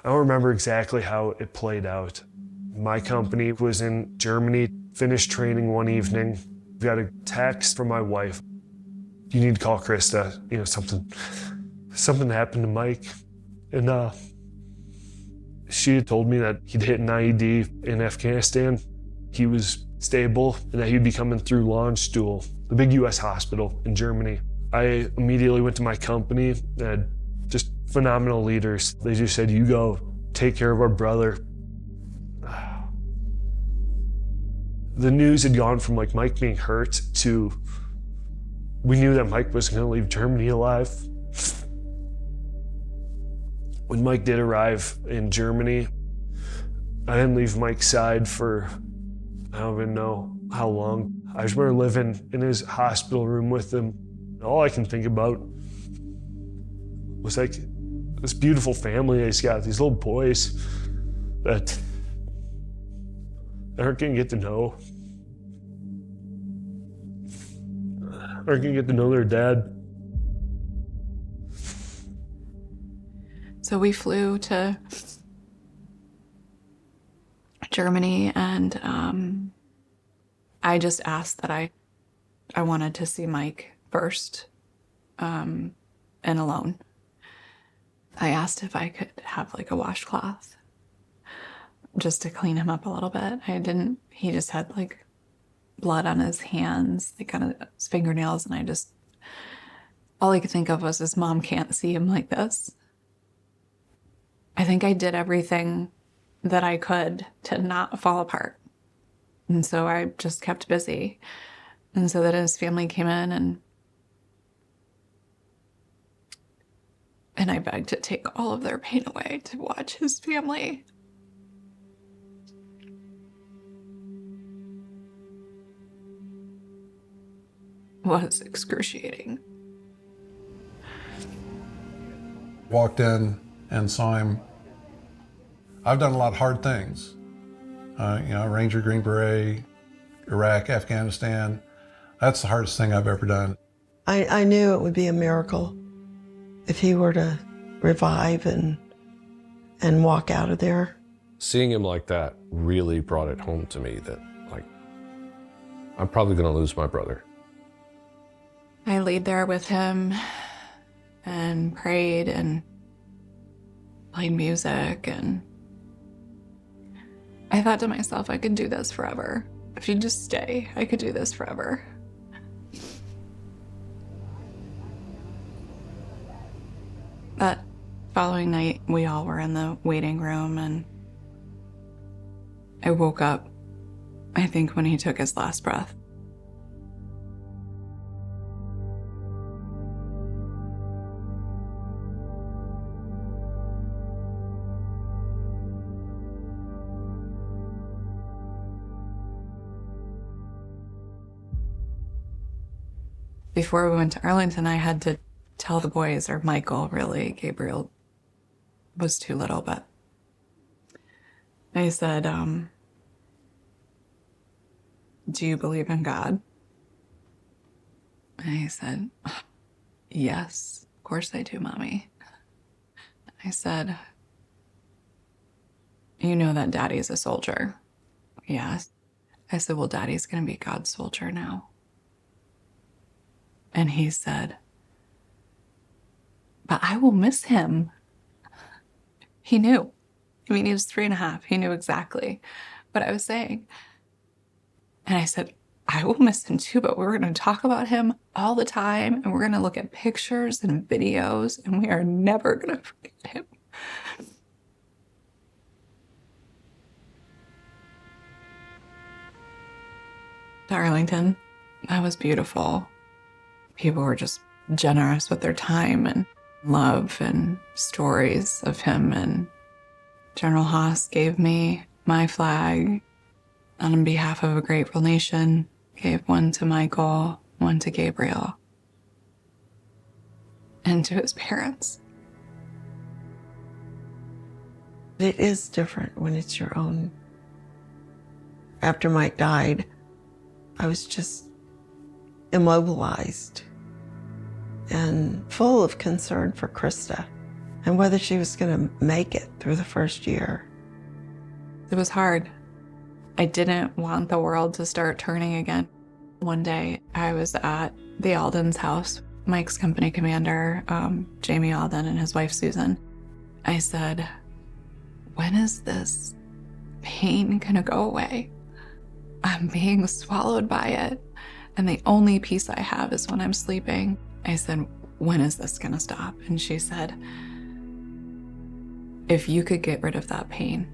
I don't remember exactly how it played out. My company was in Germany, finished training one evening, got a text from my wife. You need to call Krista, something happened to Mike. And she had told me that he'd hit an IED in Afghanistan. He was stable and that he'd be coming through Landstuhl, the big US hospital in Germany. I immediately went to my company, and just phenomenal leaders. They just said, you go take care of our brother. The news had gone from like Mike being hurt to we knew that Mike was gonna leave Germany alive. When Mike did arrive in Germany, I didn't leave Mike's side for, I don't even know how long. I just remember living in his hospital room with him. All I can think about was like this beautiful family he's got, these little boys that aren't gonna get to know. Aren't gonna get to know their dad. So we flew to Germany, and I just asked that I wanted to see Mike first, and alone. I asked if I could have like a washcloth just to clean him up a little bit. He just had like blood on his hands, like on his fingernails, and all I could think of was his mom can't see him like this. I think I did everything that I could to not fall apart. And so I just kept busy. And so that his family came in, and I begged to take all of their pain away to watch his family. Was excruciating. Walked in and saw him. I've done a lot of hard things. Ranger, Green Beret, Iraq, Afghanistan. That's the hardest thing I've ever done. I knew it would be a miracle if he were to revive and walk out of there. Seeing him like that really brought it home to me that, like, I'm probably gonna lose my brother. I laid there with him and prayed and played music, and I thought to myself, I could do this forever. If you just stay, I could do this forever. That following night, we all were in the waiting room, and I woke up, I think, when he took his last breath. Before we went to Arlington, I had to tell the boys, or Michael, really. Gabriel was too little, but I said, do you believe in God? And he said, yes, of course I do, Mommy. I said, you know that Daddy's a soldier. Yes. I said, well, Daddy's gonna be God's soldier now. And he said, but I will miss him. He knew. I mean, he was 3.5. He knew exactly what I was saying. And I said, I will miss him too, but we're going to talk about him all the time, and we're going to look at pictures and videos, and we are never going to forget him. To Arlington, that was beautiful. People were just generous with their time and love and stories of him. And General Haas gave me my flag on behalf of a grateful nation, gave one to Michael, one to Gabriel, and to his parents. It is different when it's your own. After Mike died, I was just immobilized and full of concern for Krista. and whether she was going to make it through the first year. It was hard. I didn't want the world to start turning again. One day, I was at the Alden's house, Mike's company commander, Jamie Alden, and his wife, Susan. I said, when is this pain gonna go away? I'm being swallowed by it, and the only peace I have is when I'm sleeping. I said, when is this gonna stop? And she said, if you could get rid of that pain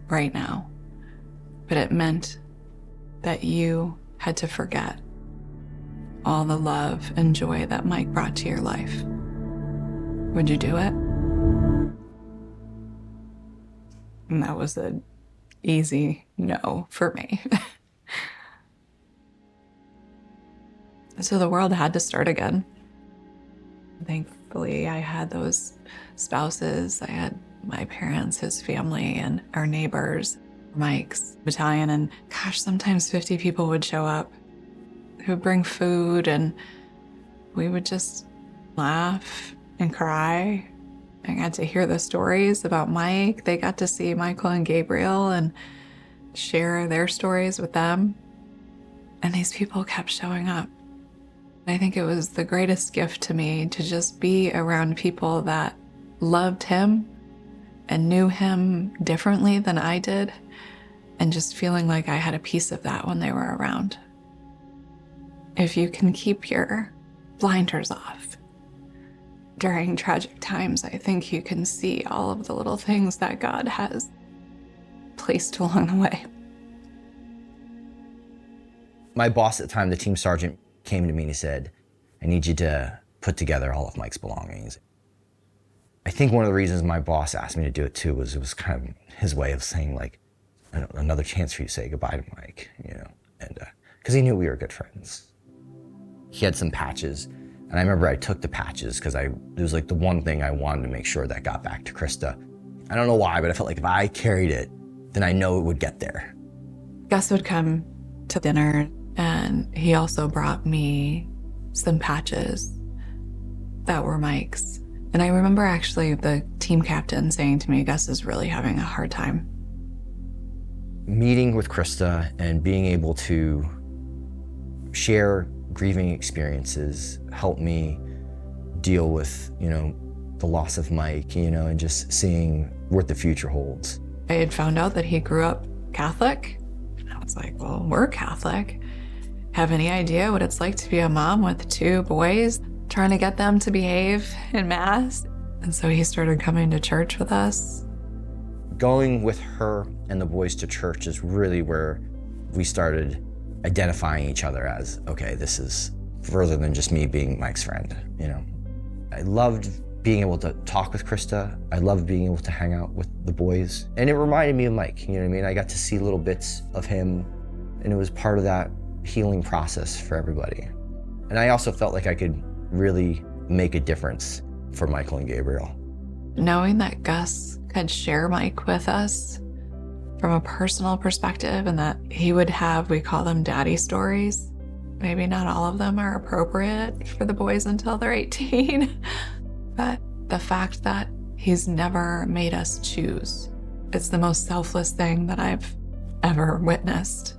right now, but it meant that you had to forget all the love and joy that Mike brought to your life, would you do it? And that was an easy no for me. So the world had to start again. Thankfully, I had those spouses. I had my parents, his family, and our neighbors, Mike's battalion. And gosh, sometimes 50 people would show up who would bring food, and we would just laugh and cry. I got to hear the stories about Mike. They got to see Michael and Gabriel and share their stories with them. And these people kept showing up. I think it was the greatest gift to me to just be around people that loved him and knew him differently than I did, and just feeling like I had a piece of that when they were around. If you can keep your blinders off during tragic times, I think you can see all of the little things that God has placed along the way. My boss at the time, the team sergeant, came to me and he said, I need you to put together all of Mike's belongings. I think one of the reasons my boss asked me to do it too was it was kind of his way of saying, like, another chance for you to say goodbye to Mike, you know, and because he knew we were good friends. He had some patches, and I remember I took the patches because it was like the one thing I wanted to make sure that got back to Krista. I don't know why, but I felt like if I carried it, then I know it would get there. Gus would come to dinner, and he also brought me some patches that were Mike's. And I remember actually the team captain saying to me, Gus is really having a hard time. Meeting with Krista and being able to share grieving experiences helped me deal with, you know, the loss of Mike, you know, and just seeing what the future holds. I had found out that he grew up Catholic. And I was like, well, we're Catholic. Have any idea what it's like to be a mom with two boys, trying to get them to behave in Mass? And so he started coming to church with us. Going with her and the boys to church is really where we started identifying each other as, okay, this is further than just me being Mike's friend, you know. I loved being able to talk with Krista. I loved being able to hang out with the boys. And it reminded me of Mike, you know what I mean? I got to see little bits of him, and it was part of that healing process for everybody. And I also felt like I could really make a difference for Michael and Gabriel. Knowing that Gus could share Mike with us from a personal perspective, and that he would have, we call them daddy stories. Maybe not all of them are appropriate for the boys until they're 18, but the fact that he's never made us choose, it's the most selfless thing that I've ever witnessed.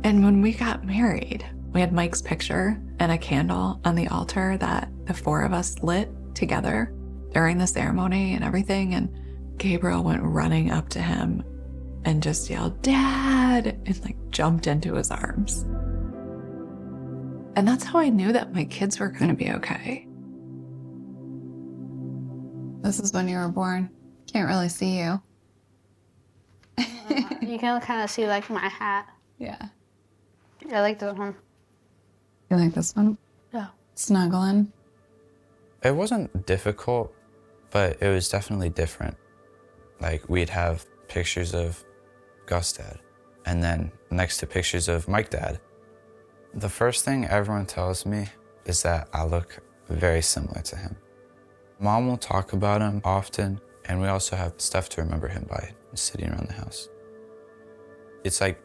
And when we got married, we had Mike's picture and a candle on the altar that the four of us lit together during the ceremony and everything. And Gabriel went running up to him and just yelled, "Dad!" and like jumped into his arms. And that's how I knew that my kids were going to be okay. This is when you were born. Can't really see you. You can kind of see like my hat. Yeah. I like this one. You like this one? Yeah. Snuggling. It wasn't difficult, but it was definitely different. Like, we'd have pictures of Gus dad, and then next to pictures of Mike dad. The first thing everyone tells me is that I look very similar to him. Mom will talk about him often, and we also have stuff to remember him by sitting around the house. It's like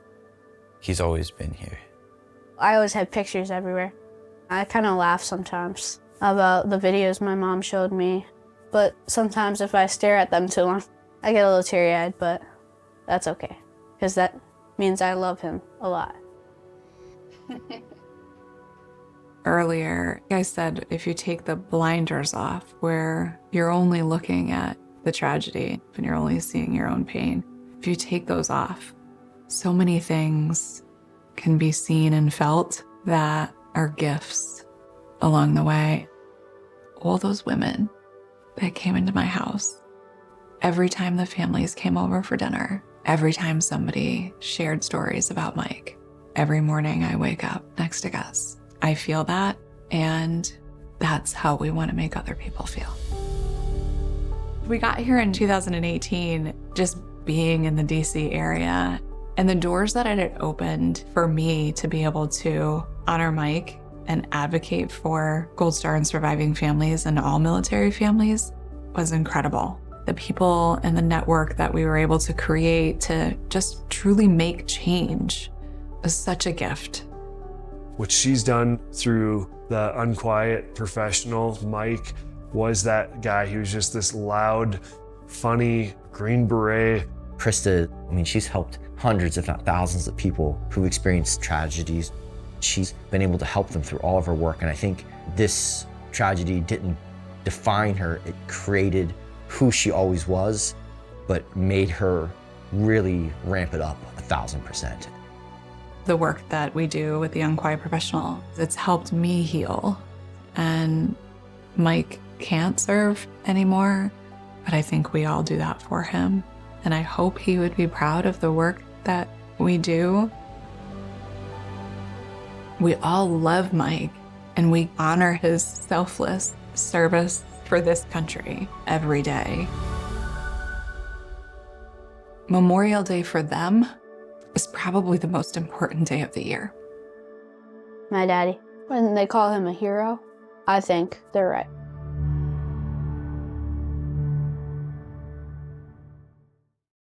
he's always been here. I always had pictures everywhere. I kind of laugh sometimes about the videos my mom showed me. But sometimes if I stare at them too long, I get a little teary-eyed, but that's okay. Because that means I love him a lot. Earlier, I said if you take the blinders off, where you're only looking at the tragedy and you're only seeing your own pain, if you take those off, so many things can be seen and felt that are gifts along the way. All those women that came into my house, every time the families came over for dinner, every time somebody shared stories about Mike, every morning I wake up next to Gus. I feel that, and that's how we want to make other people feel. We got here in 2018, just being in the DC area, and the doors that it had opened for me to be able to honor Mike and advocate for Gold Star and surviving families and all military families was incredible. The people and the network that we were able to create to just truly make change was such a gift. What she's done through the unquiet professional Mike was that guy. He was just this loud, funny Green Beret. Krista, I mean, she's helped hundreds, if not thousands of people who experienced tragedies. She's been able to help them through all of her work. And I think this tragedy didn't define her. It created who she always was, but made her really ramp it up 1,000%. The work that we do with the Unquiet Professional, it's helped me heal. And Mike can't serve anymore, but I think we all do that for him. And I hope he would be proud of the work that we do. We all love Mike, and we honor his selfless service for this country every day. Memorial Day for them is probably the most important day of the year. My daddy, when they call him a hero, I think they're right.